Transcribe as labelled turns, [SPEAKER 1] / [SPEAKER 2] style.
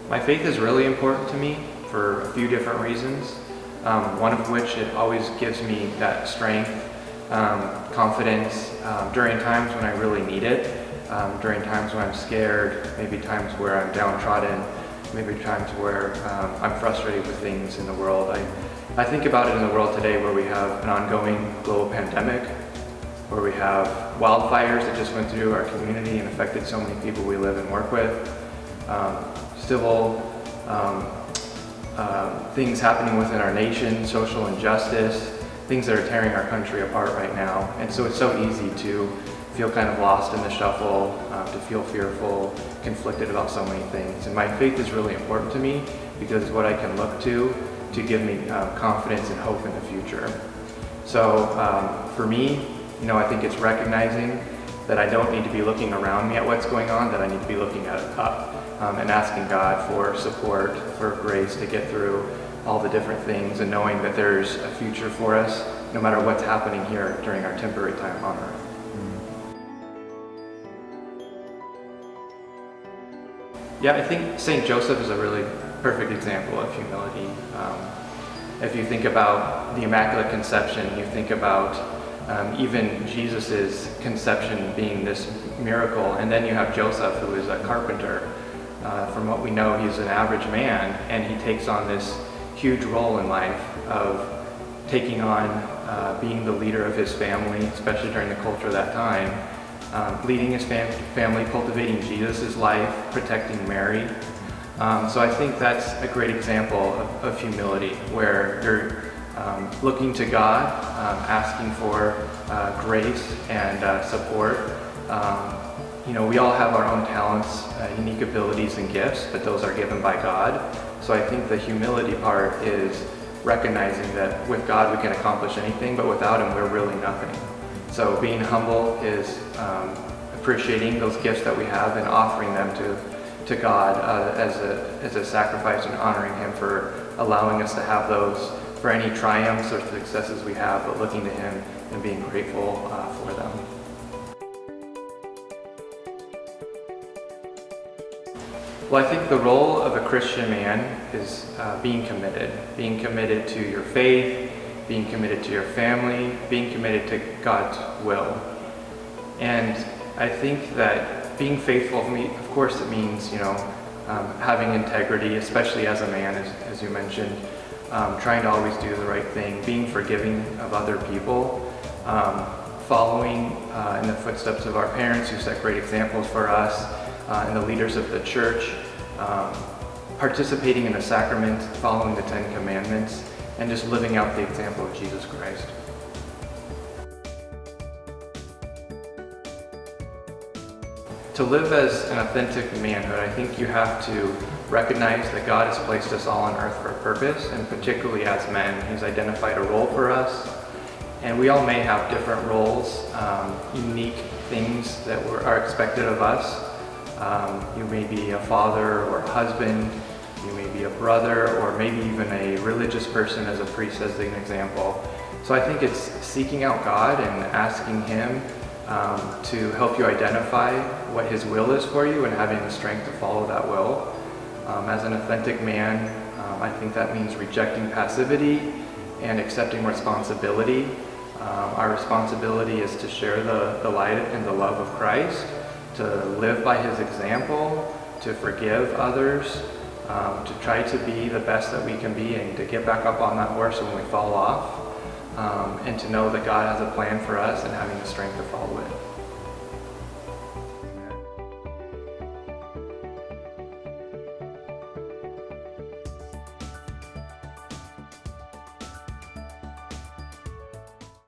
[SPEAKER 1] My faith is really important to me for a few different reasons. One of which it always gives me that strength, confidence during times when I really need it, during times when I'm scared, maybe times where I'm downtrodden, maybe times where I'm frustrated with things in the world. I think about it in the world today where we have an ongoing global pandemic, where we have wildfires that just went through our community and affected so many people we live and work with, civil things happening within our nation, social injustice, things that are tearing our country apart right now. And so it's so easy to feel kind of lost in the shuffle, to feel fearful, conflicted about so many things. And my faith is really important to me because it's what I can look to give me confidence and hope in the future. So for me, I think it's recognizing that I don't need to be looking around me at what's going on, that I need to be looking at up and asking God for support, for grace to get through all the different things, and knowing that there's a future for us no matter what's happening here during our temporary time on earth. Yeah, I think St. Joseph is a really perfect example of humility. If you think about the Immaculate Conception, you think about even Jesus's conception being this miracle, and then you have Joseph, who is a carpenter. From what we know, he's an average man, and he takes on this huge role in life of taking on being the leader of his family, especially during the culture of that time, leading his family, cultivating Jesus' life, protecting Mary. So I think that's a great example of humility, where you're looking to God, asking for grace and support. We all have our own talents, unique abilities and gifts, but those are given by God. So I think the humility part is recognizing that with God we can accomplish anything, but without Him we're really nothing. So being humble is appreciating those gifts that we have and offering them to God as a sacrifice, and honoring Him for allowing us to have those, for any triumphs or successes we have, but looking to Him and being grateful for them. Well, I think the role of a Christian man is being committed to your faith, being committed to your family, being committed to God's will. And I think that being faithful, for me, of course, it means, having integrity, especially as a man, as you mentioned, trying to always do the right thing, being forgiving of other people, following in the footsteps of our parents who set great examples for us, and the leaders of the church, participating in the sacraments, following the 10 Commandments, and just living out the example of Jesus Christ. To live as an authentic manhood, I think you have to recognize that God has placed us all on earth for a purpose, and particularly as men, He's identified a role for us. And we all may have different roles, unique things that are expected of us. You may be a father or a husband, you may be a brother, or maybe even a religious person, as a priest as an example. So I think it's seeking out God and asking Him to help you identify what His will is for you, and having the strength to follow that will. As an authentic man, I think that means rejecting passivity and accepting responsibility. Our responsibility is to share the light and the love of Christ, to live by His example, to forgive others, to try to be the best that we can be, and to get back up on that horse when we fall off, and to know that God has a plan for us and having the strength to follow it.